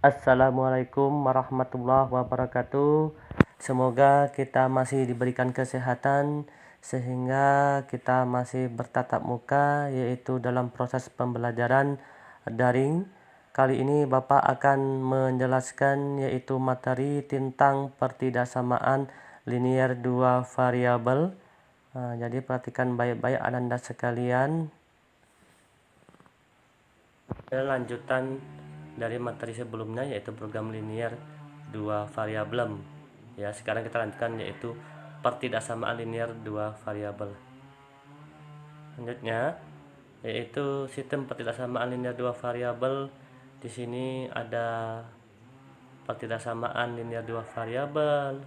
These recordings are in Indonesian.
Assalamualaikum warahmatullahi wabarakatuh. Semoga kita masih diberikan kesehatan sehingga kita masih bertatap muka, yaitu dalam proses pembelajaran daring. Kali ini Bapak akan menjelaskan yaitu materi tentang pertidaksamaan linier dua variabel. Jadi perhatikan baik-baik Ananda sekalian. Lanjutan dari materi sebelumnya yaitu program linier dua variabel. Ya, sekarang kita lanjutkan yaitu pertidaksamaan linier dua variabel. Selanjutnya yaitu sistem pertidaksamaan linier dua variabel. Di sini ada pertidaksamaan linier dua variabel,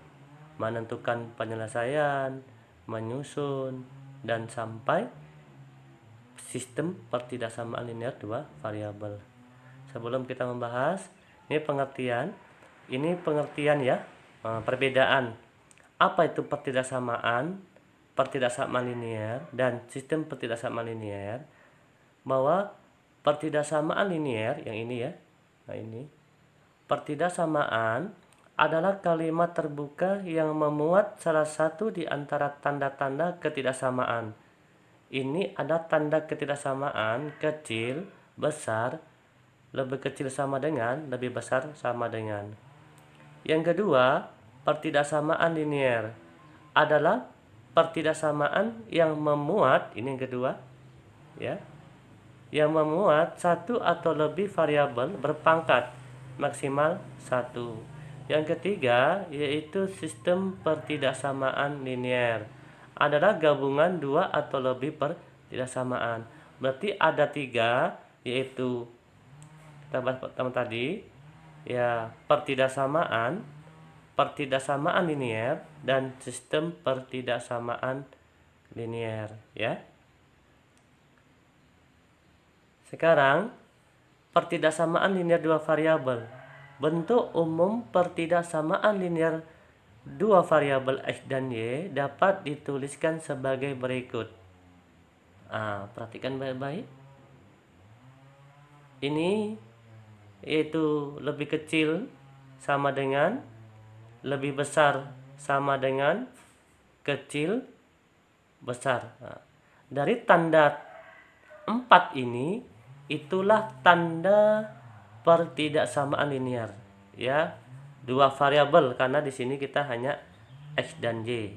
menentukan penyelesaian, menyusun, dan sampai sistem pertidaksamaan linier dua variabel. Sebelum kita membahas, ini pengertian ya, perbedaan apa itu pertidaksamaan linier dan sistem pertidaksamaan linier. Bahwa pertidaksamaan linier yang ini ya, nah ini pertidaksamaan adalah kalimat terbuka yang memuat salah satu di antara tanda-tanda ketidaksamaan. Ini ada tanda ketidaksamaan kecil, besar, lebih kecil sama dengan, lebih besar sama dengan. Yang kedua, pertidaksamaan linier adalah pertidaksamaan yang memuat, ini yang kedua, ya, yang memuat satu atau lebih variabel berpangkat maksimal 1. Yang ketiga, yaitu sistem pertidaksamaan linier adalah gabungan dua atau lebih pertidaksamaan. Berarti ada 3, yaitu kita bahas pertama tadi ya, pertidaksamaan linier dan sistem pertidaksamaan linier ya. Sekarang pertidaksamaan linier dua variabel. Bentuk umum pertidaksamaan linier dua variabel X dan Y dapat dituliskan sebagai berikut. Perhatikan baik-baik. Ini yaitu lebih kecil sama dengan, lebih besar sama dengan, kecil, besar. Dari tanda 4 ini, itulah tanda pertidaksamaan linier ya. Dua variabel karena di sini kita hanya X dan Y.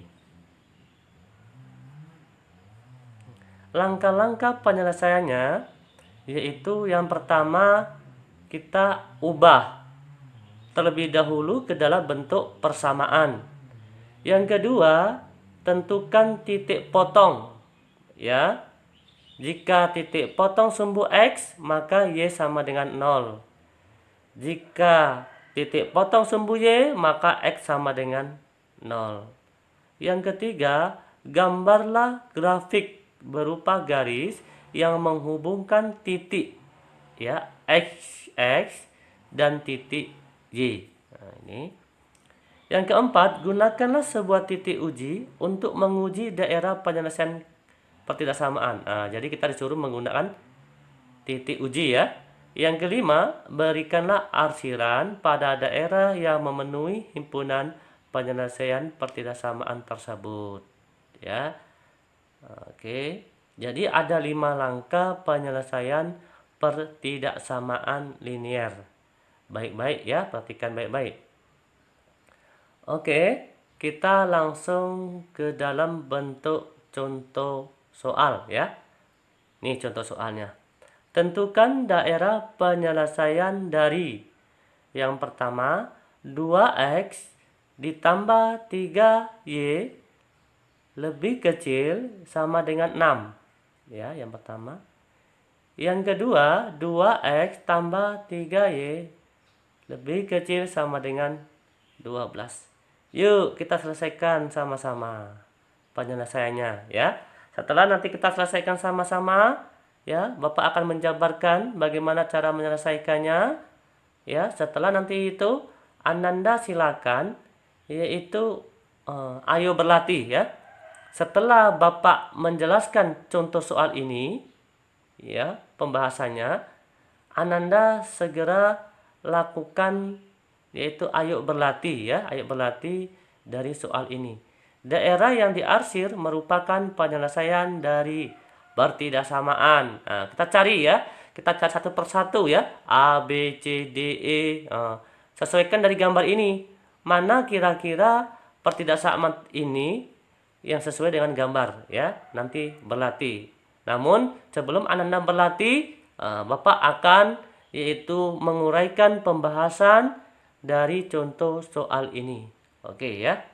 Langkah-langkah penyelesaiannya yaitu yang pertama kita ubah terlebih dahulu ke dalam bentuk persamaan. Yang kedua, tentukan titik potong ya. Jika titik potong sumbu X, maka Y sama dengan 0. Jika titik potong sumbu Y, maka X sama dengan 0. Yang ketiga, gambarlah grafik berupa garis yang menghubungkan titik ya, X dan titik Y. Nah, ini. Yang keempat, gunakanlah sebuah titik uji untuk menguji daerah penyelesaian pertidaksamaan. Jadi kita disuruh menggunakan titik uji ya. Yang kelima, berikanlah arsiran pada daerah yang memenuhi himpunan penyelesaian pertidaksamaan tersebut ya. Oke. Jadi ada 5 langkah penyelesaian pertidaksamaan linier. Baik-baik ya, perhatikan baik-baik. Oke, kita langsung ke dalam bentuk contoh soal ya. Ini contoh soalnya. Tentukan daerah penyelesaian dari yang pertama 2X ditambah 3Y lebih kecil sama dengan 6. Ya, yang pertama. Yang kedua, 2X tambah 3Y lebih kecil sama dengan 12. Yuk kita selesaikan sama-sama penyelesaiannya ya. Setelah nanti kita selesaikan sama-sama ya, Bapak akan menjabarkan bagaimana cara menyelesaikannya ya. Setelah nanti itu Ananda silakan yaitu ayo berlatih ya. Setelah Bapak menjelaskan contoh soal ini ya, pembahasannya, Ananda segera lakukan, yaitu ayo berlatih ya, ayo berlatih dari soal ini. Daerah yang diarsir merupakan penyelesaian dari pertidaksamaan. Nah, kita cari ya, kita cari satu persatu ya, A, B, C, D, E. Sesuaikan dari gambar ini, mana kira-kira pertidaksamaan ini yang sesuai dengan gambar ya, nanti berlatih. Namun sebelum Anda berlatih, Bapak akan yaitu menguraikan pembahasan dari contoh soal ini. Oke ya.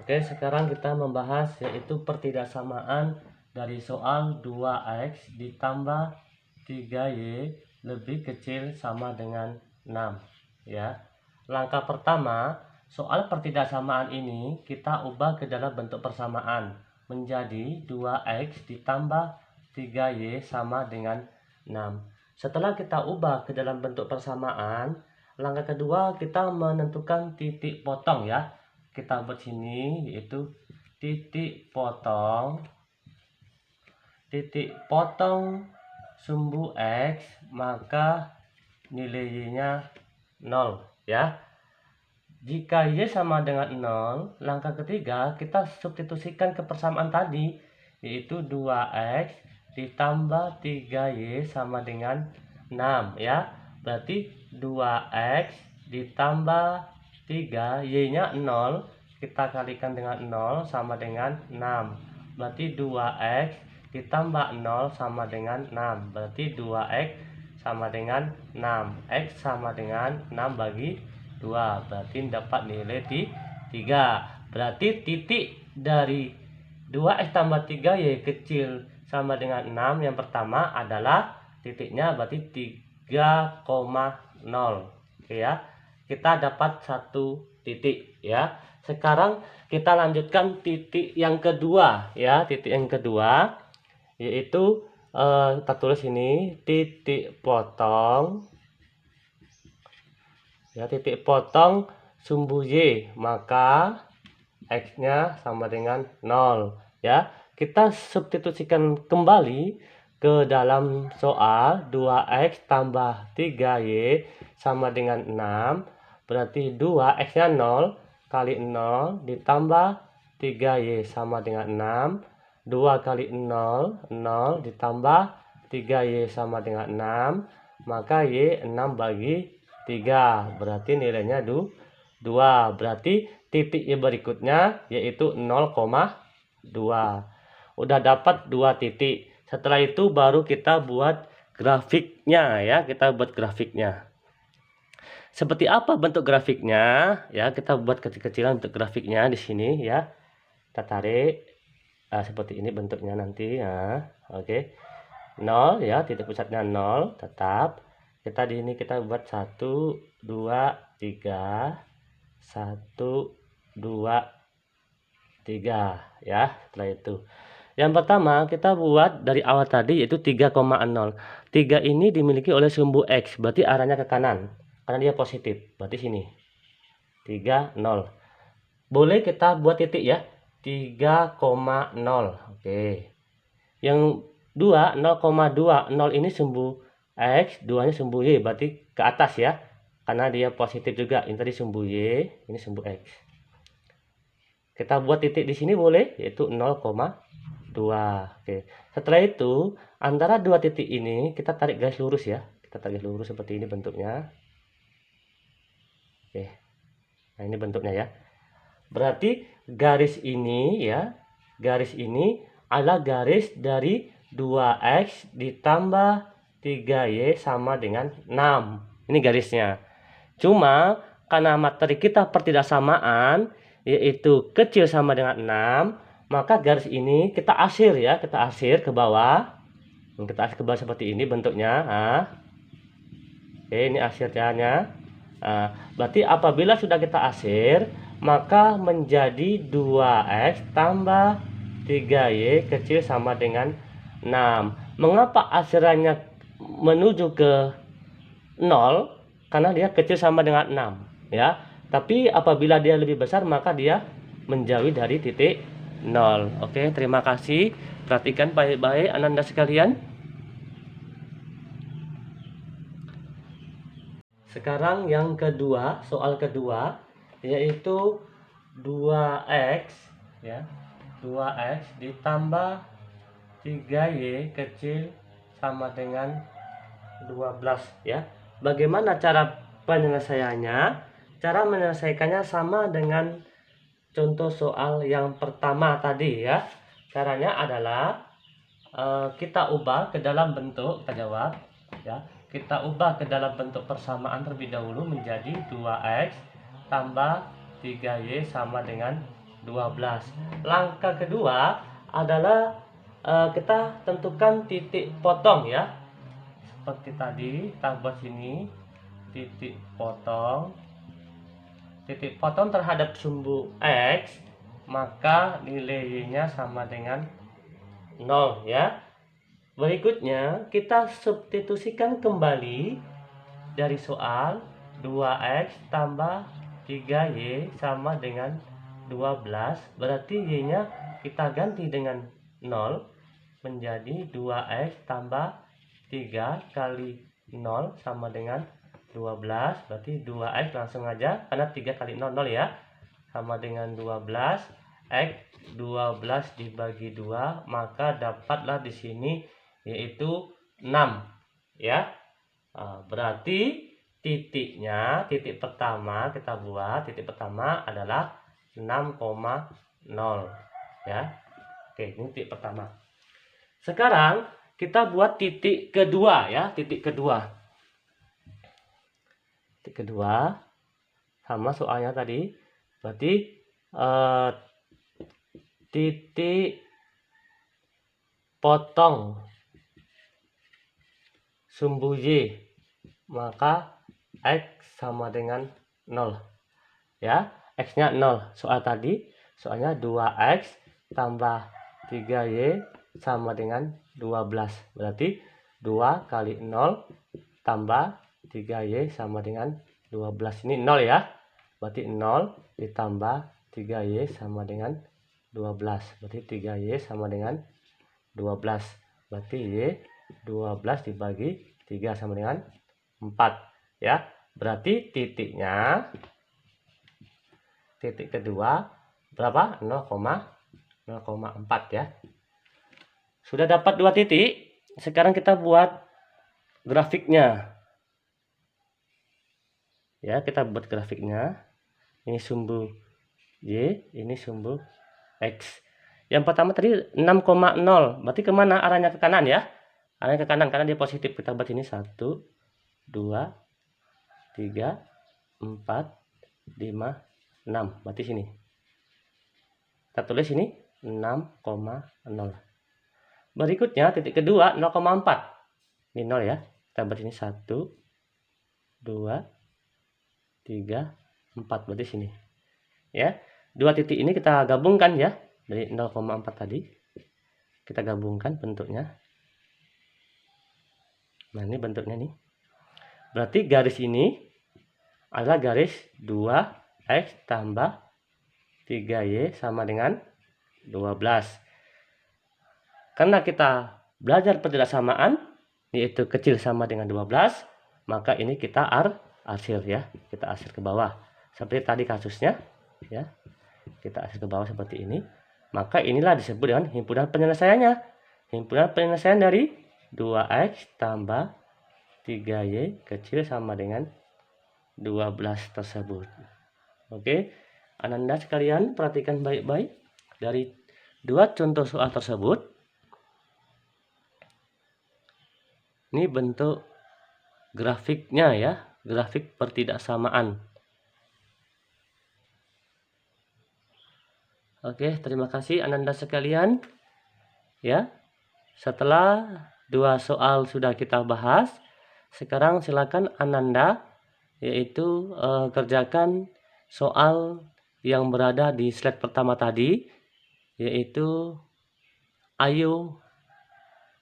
Oke, sekarang kita membahas yaitu pertidaksamaan dari soal 2x ditambah 3y lebih kecil sama dengan 6 ya. Langkah pertama, soal pertidaksamaan ini kita ubah ke dalam bentuk persamaan menjadi 2x ditambah 3y sama dengan 6. Setelah kita ubah ke dalam bentuk persamaan, langkah kedua kita menentukan titik potong ya. Kita buat sini yaitu titik potong sumbu x, maka nilai y-nya 0 ya. Jika y sama dengan 0, langkah ketiga kita substitusikan ke persamaan tadi, yaitu 2x ditambah 3y sama dengan 6 ya. Berarti 2x ditambah 3, y-nya 0, kita kalikan dengan 0 sama dengan 6. Berarti 2x ditambah 0 sama dengan 6. Berarti 2x sama dengan 6. X sama dengan 6 bagi 2. Berarti dapat nilai 3. Berarti titik dari 2x tambah 3y kecil sama dengan 6 yang pertama adalah titiknya berarti 3,0. Oke ya. Kita dapat satu titik ya. Sekarang kita lanjutkan titik yang kedua ya. Titik yang kedua yaitu kita tulis ini titik potong ya, titik potong sumbu y, maka x-nya sama dengan 0 ya. Kita substitusikan kembali ke dalam soal 2x tambah 3y sama dengan 6. Berarti 2 x-nya 0 kali 0 ditambah 3y sama dengan 6. 2 kali 0, 0 ditambah 3y sama dengan 6. Maka y 6 bagi 3. Berarti nilainya 2. Berarti titik y berikutnya yaitu 0,2. Udah dapat 2 titik. Setelah itu baru kita buat grafiknya ya. Kita buat grafiknya. Seperti apa bentuk grafiknya? Ya, kita buat kecil-kecilan bentuk grafiknya di sini ya. Kita tarik seperti ini bentuknya nanti ya. Oke. 0 ya, titik pusatnya 0 tetap. Kita di sini kita buat 1 2 3 1 2 3 ya. Setelah itu yang pertama kita buat dari awal tadi yaitu 3,0. 3 ini dimiliki oleh sumbu x, berarti arahnya ke kanan. Karena dia positif, berarti sini 3, 0. Boleh kita buat titik ya, 3,0. Oke. Yang 2, 0,2. 0 ini sumbu x, 2 nya sumbu y, berarti ke atas ya. Karena dia positif juga. Ini tadi sumbu y, ini sumbu x. Kita buat titik di sini boleh, yaitu 0,2. Oke. Setelah itu, antara dua titik ini kita tarik garis lurus ya. Kita tarik garis lurus seperti ini bentuknya. Oke. Nah, ini bentuknya ya. Berarti garis ini ya, garis ini adalah garis dari 2x ditambah 3y sama dengan 6. Ini garisnya. Cuma karena materi kita pertidaksamaan yaitu kecil sama dengan 6, maka garis ini kita arsir ya, kita arsir ke bawah. Kita arsir ke bawah seperti ini bentuknya. Oke, ini arsirnya. Berarti apabila sudah kita arsir, maka menjadi 2x tambah 3y kecil sama dengan 6. Mengapa arsirannya menuju ke 0? Karena dia kecil sama dengan 6 ya. Tapi apabila dia lebih besar maka dia menjauhi dari titik 0. Oke, terima kasih. Perhatikan baik-baik Ananda sekalian. Sekarang yang kedua, soal kedua, yaitu 2x ya. 2x ditambah 3y kecil sama dengan 12 ya. Bagaimana cara penyelesaiannya? Cara menyelesaikannya sama dengan contoh soal yang pertama tadi ya. Caranya adalah kita ubah ke dalam bentuk, kita jawab ya. Kita ubah ke dalam bentuk persamaan terlebih dahulu menjadi 2x tambah 3y sama dengan 12. Langkah kedua adalah kita tentukan titik potong ya. Seperti tadi kita buat sini titik potong terhadap sumbu x, maka nilai y-nya sama dengan 0 ya. Berikutnya kita substitusikan kembali dari soal 2x tambah 3y sama dengan 12, berarti y-nya kita ganti dengan 0 menjadi 2x tambah 3 kali 0 sama dengan 12, berarti 2x langsung aja karena 3 kali 0 0 ya, sama dengan 12. X 12 dibagi 2 maka dapatlah di sini yaitu 6 ya. Berarti titik pertama kita buat, titik pertama adalah 6,0 ya. Oke, ini titik pertama. Sekarang kita buat titik kedua ya, titik kedua sama soalnya tadi. Berarti titik potong sumbu y, maka x sama dengan 0 ya. X nya 0 soal tadi, soalnya 2x tambah 3y sama dengan 12, berarti 2 kali 0 tambah 3y sama dengan 12, ini 0 ya, berarti 0 ditambah 3y sama dengan 12, berarti 3y sama dengan 12, berarti y 12 dibagi 3 sama dengan 4 ya. Berarti titik kedua berapa? 0,4 ya. Sudah dapat dua titik, sekarang kita buat grafiknya ya. Kita buat grafiknya, ini sumbu y, ini sumbu x. Yang pertama tadi 6,0, berarti kemana arahnya? Ke kanan ya, arahnya ke kanan karena dia positif. Kita buat ini 1 2 3 4 5 6, berarti sini kita tulis ini 6,0. Berikutnya titik kedua 0,4, ini 0 ya, kita buat ini 1 2 3 4, berarti sini ya. Dua titik ini kita gabungkan ya, dari 0,4 tadi kita gabungkan bentuknya. Nah, ini bentuknya nih. Berarti garis ini adalah garis 2x tambah 3y sama dengan 12. Karena kita belajar pertidaksamaan, yaitu kecil sama dengan 12, maka ini kita arsir ya. Kita arsir ke bawah. Seperti tadi kasusnya ya. Kita arsir ke bawah seperti ini. Maka inilah disebut dengan himpunan penyelesaiannya. Himpunan penyelesaian dari 2x tambah 3y kecil sama dengan 12 tersebut. Oke, Ananda sekalian perhatikan baik-baik dari dua contoh soal tersebut. Ini bentuk grafiknya ya, grafik pertidaksamaan. Oke, terima kasih Ananda sekalian. Ya, setelah dua soal sudah kita bahas, sekarang silakan Ananda yaitu kerjakan soal yang berada di slide pertama tadi, yaitu ayo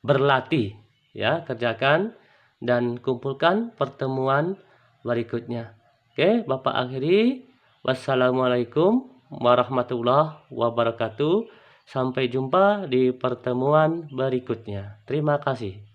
berlatih ya. Kerjakan dan kumpulkan pertemuan berikutnya. Oke, Bapak akhiri. Wassalamualaikum warahmatullahi wabarakatuh. Sampai jumpa di pertemuan berikutnya. Terima kasih.